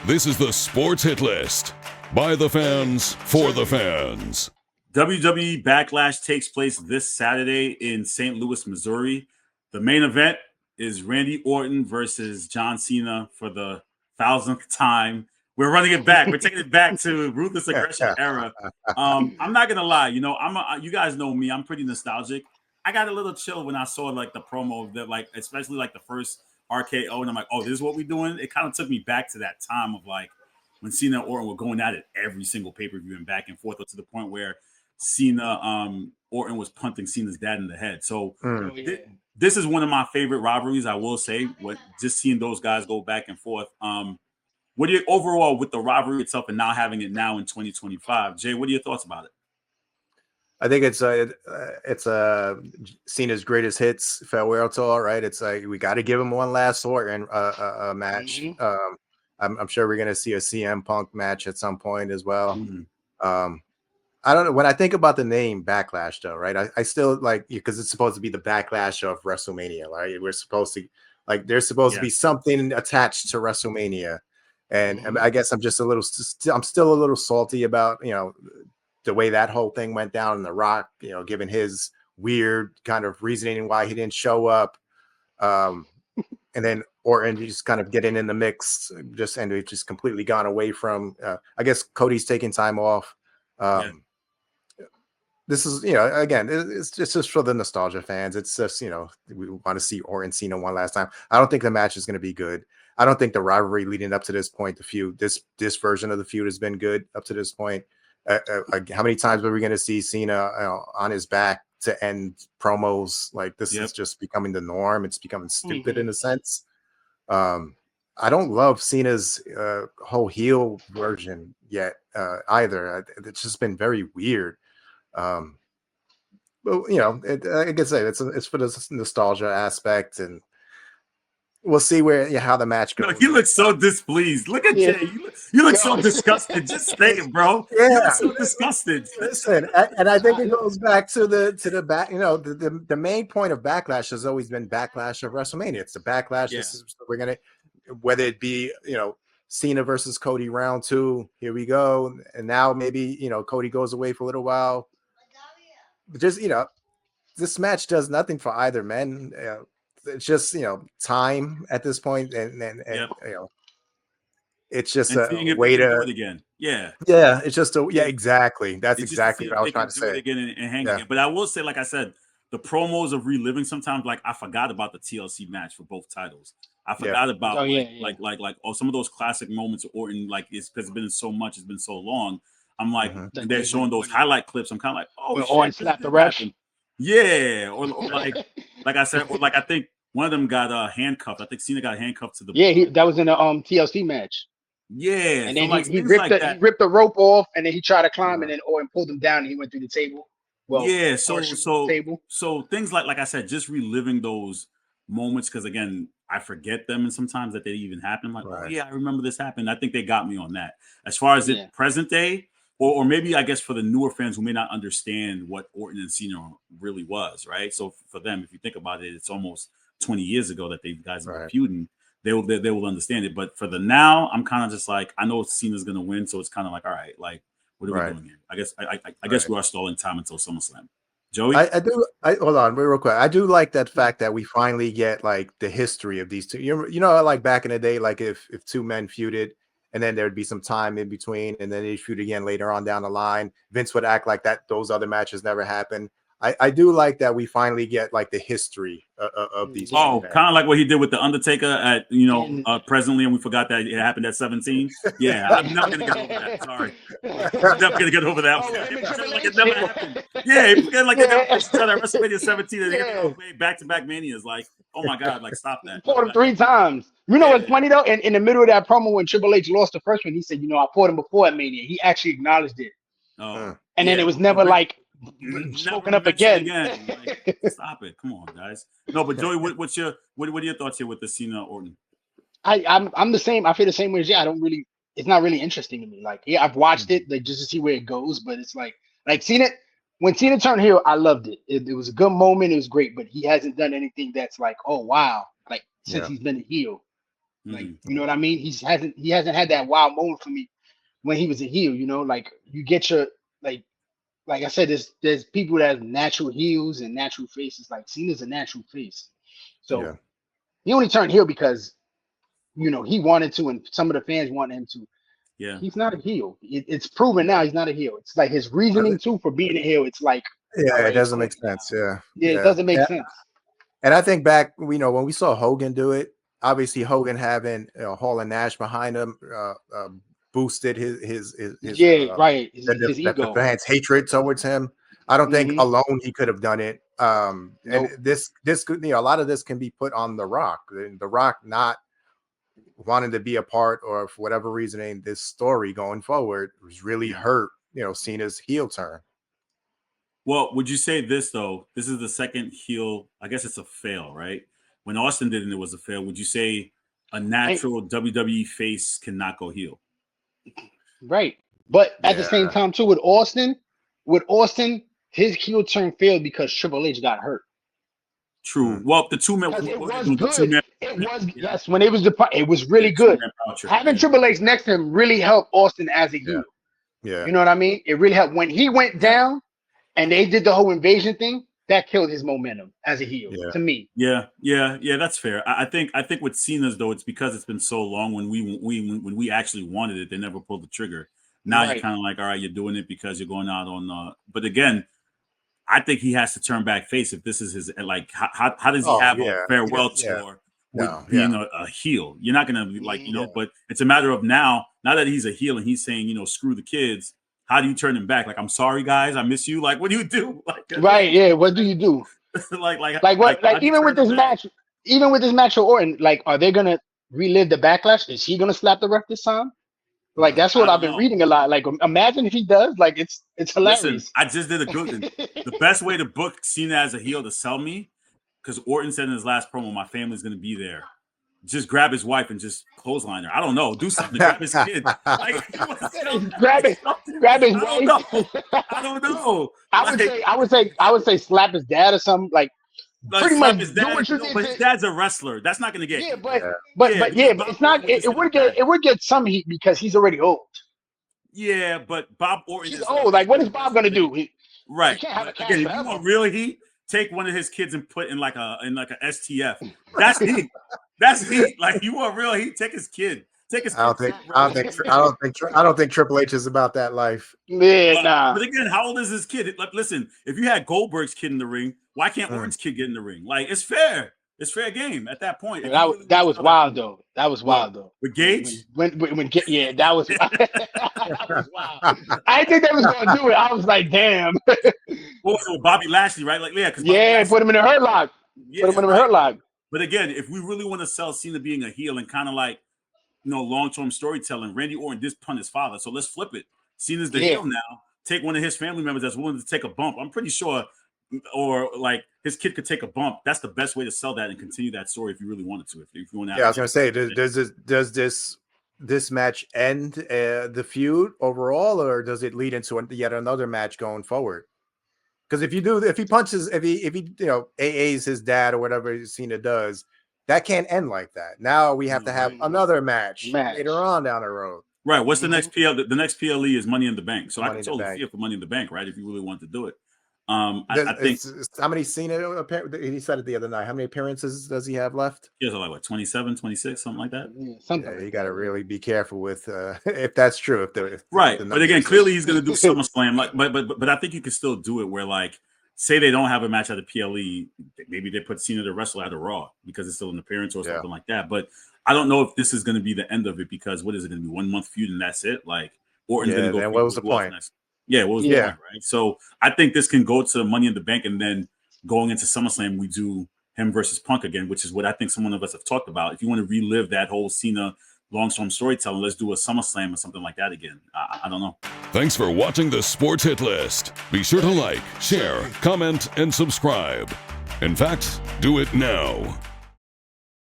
This is the Sports Hit List. By the fans, for the fans. WWE Backlash takes place this Saturday in St. Louis, Missouri. The main event is Randy Orton versus John Cena for the 1000th time. We're running it back. We're taking it back to Ruthless Aggression era. I'm not gonna lie, you guys know me. I'm pretty nostalgic. I got a little chill when I saw like the promo that especially like the first RKO, and I'm like, oh, this is what we're doing. It kind of took me back to that time of like when Cena and Orton were going at it every single pay-per-view and back and forth, to the point where Orton was punting Cena's dad in the head. So this is one of my favorite rivalries, I will say. Just seeing those guys go back and forth. What do you overall with the rivalry itself and now having it now in 2025? Jay, what are your thoughts about it? I think it's Cena's greatest hits farewell tour, right? It's like we got to give him one last Orton match. Mm-hmm. I'm sure we're gonna see a CM Punk match at some point as well. Mm-hmm. I don't know. When I think about the name Backlash, though, right? I still like, because it's supposed to be the backlash of WrestleMania, right? We're supposed to there's supposed to be something attached to WrestleMania, and I guess I'm still a little salty about the way that whole thing went down in The Rock, given his weird kind of reasoning why he didn't show up. And then Orton just kind of getting in the mix, and we've just completely gone away from, I guess Cody's taking time off. This is, again, it's just for the nostalgia fans. It's just, we want to see Orton Cena one last time. I don't think the match is going to be good. I don't think the rivalry leading up to this point, the feud, this version of the feud has been good up to this point. How many times are we going to see Cena on his back to end promos? Like, this is just becoming the norm. It's becoming stupid in a sense. I don't love Cena's whole heel version yet either. It's just been very weird. But like I said, it's for the nostalgia aspect, and we'll see how the match goes. He looks so displeased. Look at Jay. You look so disgusted. Just say it, bro. Yeah, you look so disgusted. Listen, and I think it goes back to the back. The main point of Backlash has always been Backlash of WrestleMania. It's the Backlash. Yeah. This is we're gonna, whether it be Cena versus Cody round 2. Here we go, and now maybe Cody goes away for a little while. But just this match does nothing for either men. It's just time at this point, and it's just a way to do it again. Yeah, it's just exactly. That's exactly what I was trying to say. Again and hang again. But I will say, like I said, the promos of reliving sometimes. Like, I forgot about the TLC match for both titles. I forgot about some of those classic moments of Orton. Like, it's because it's been so much. It's been so long. I'm like, they're showing those highlight clips. I'm kind of like, Orton slapped the ref. Yeah, or like I said, or like I think one of them got handcuffed. I think Cena got handcuffed to the. Yeah, that was in a TLC match. Yeah, and then he ripped the rope off, and then he tried to climb, and then Orton pulled him down, and he went through the table. Well, so things like I said, just reliving those moments, because again, I forget them, and sometimes that they even happen. Like, oh yeah, I remember this happened. I think they got me on that. As far as it present day. Or maybe, I guess, for the newer fans who may not understand what Orton and Cena really was, right? So for them, if you think about it, it's almost 20 years ago that these guys were feuding. They will understand it. But for the now, I'm kind of just like, I know Cena's going to win, so it's kind of like, all right, like, what are we doing here? I guess we are stalling time until SummerSlam. Joey? I hold on real quick. I do like that fact that we finally get like the history of these two. Like back in the day, like if two men feuded, and then there'd be some time in between, and then they'd shoot again later on down the line. Vince would act like that those other matches never happened. I do like that we finally get like the history of these. Oh, kind of like what he did with the Undertaker at presently, and we forgot that it happened at 17. Yeah, I'm never gonna get over that. Sorry, I'm never gonna get over that. Like it never happened. Yeah, he forget like they never at WrestleMania 17 and they get back-to-back manias. Like, oh my god, like stop that. Fought him 3 times. What's funny though? In the middle of that promo when Triple H lost the first one, he said, I fought him before at Mania. He actually acknowledged it. Oh, and then it was never like. Spoken up again. Like, stop it! Come on, guys. No, but Joey, what are your thoughts here with the Cena Orton? I'm the same. I feel the same way as you. It's not really interesting to me. Like, yeah, I've watched it like just to see where it goes, but it's like Cena. When Cena turned heel, I loved it. It was a good moment. It was great, but he hasn't done anything that's like, oh wow, like since he's been a heel. Like, you know what I mean? He hasn't had that wild moment for me when he was a heel. You know, like you get your like I said, there's people that have natural heels and natural faces. Like Cena's a natural face, so he only turned heel because he wanted to, and some of the fans wanted him to. Yeah, he's not a heel. It's proven now he's not a heel. It's like his reasoning too for being a heel. It's like it doesn't make sense. Yeah, it doesn't make sense. And I think back, when we saw Hogan do it, obviously Hogan having Hall and Nash behind him boosted his right. His ego. The fans' hatred towards him. I don't think alone he could have done it. And this could, a lot of this can be put on The Rock. The Rock not wanting to be a part, or for whatever reasoning, this story going forward was really hurt, Cena's heel turn. Well, would you say this though? This is the second heel. I guess it's a fail, right? When Austin did it, it was a fail. Would you say a natural WWE face cannot go heel? Right, but at the same time too, with Austin, his heel turn failed because Triple H got hurt. True. Well, the two-man. It was good. Yes. When it was really good. Having Triple H next to him really helped Austin as a heel. Yeah. You know what I mean? It really helped when he went down, and they did the whole invasion thing. That killed his momentum as a heel to me. Yeah. That's fair. I think with Cena's though, it's because it's been so long. When we actually wanted it, they never pulled the trigger. Now you're kind of like, all right, you're doing it because you're going out on. But again, I think he has to turn back face if this is his. Like, how does he have a farewell tour with being a heel? You're not gonna be like, But it's a matter of now that he's a heel and he's saying, screw the kids. How do you turn him back? Like, I'm sorry, guys, I miss you. Like, what do you do? Like, right? Yeah. What do you do? Even with this match with Orton, like, are they gonna relive the backlash? Is he gonna slap the ref this time? Like, that's what I've been reading a lot. Like, imagine if he does. Like, it's hilarious. Listen, I just did a good one. The best way to book Cena as a heel to sell me, because Orton said in his last promo, my family's gonna be there. Just grab his wife and just clothesline her. I don't know. Do something to grab his kid. Like, grab his wife. I don't know. I would say slap his dad or something. Like pretty much his dad. But his dad's a wrestler. That's not going to get. Yeah, but it's not. It would get some heat because he's already old. Yeah, but Bob Orton is old. Like, what is Bob going to do? Right. Again, if you want real heat, take one of his kids and put in like a STF. That's heat. That's heat. Like, you want real heat? Take his kid. Take his. I don't think Triple H is about that life. Yeah, nah. But again, how old is this kid? Like, listen, if you had Goldberg's kid in the ring, why can't Orton's kid get in the ring? Like, it's fair. It's fair game at that point. That was wild though. That was wild though. With Gage? When that was that was wild. I didn't think they was gonna do it. I was like, damn. Also, Bobby Lashley, right? Like, put him in a hurt lock. Put him in a hurt lock. But again, if we really want to sell Cena being a heel and kind of like, long-term storytelling, Randy Orton did punt his father. So let's flip it. Cena's the heel now. Take one of his family members that's willing to take a bump. I'm pretty sure, or like his kid could take a bump. That's the best way to sell that and continue that story if you really wanted to. If you want to. Yeah, I was going to say, does this match end the feud overall, or does it lead into yet another match going forward? Because if he AAs his dad or whatever Cena does, that can't end like that. Now we have to have another match later on down the road. Right. What's the next PL? The next PLE is Money in the Bank. So I can totally see it for Money in the Bank, right? If you really want to do it. I think how many Cena? He said it the other night. How many appearances does he have left? He has like what, 27, 26, something like that. Yeah, you got to really be careful with if that's true. Right, but again, clearly he's going to do SummerSlam. Like, but I think you can still do it where, like, say they don't have a match at the PLE, maybe they put Cena to wrestle at a Raw because it's still an appearance or something like that. But I don't know if this is going to be the end of it because what is it going to be, 1 month feud and that's it? Like, Orton's going to go. Then what was the point? Yeah, what was the point, right? So I think this can go to Money in the Bank, and then going into SummerSlam, we do him versus Punk again, which is what I think some of us have talked about. If you want to relive that whole Cena long-term storytelling, let's do a SummerSlam or something like that again. I don't know. Thanks for watching the Sports Hit List. Be sure to like, share, comment, and subscribe. In fact, do it now.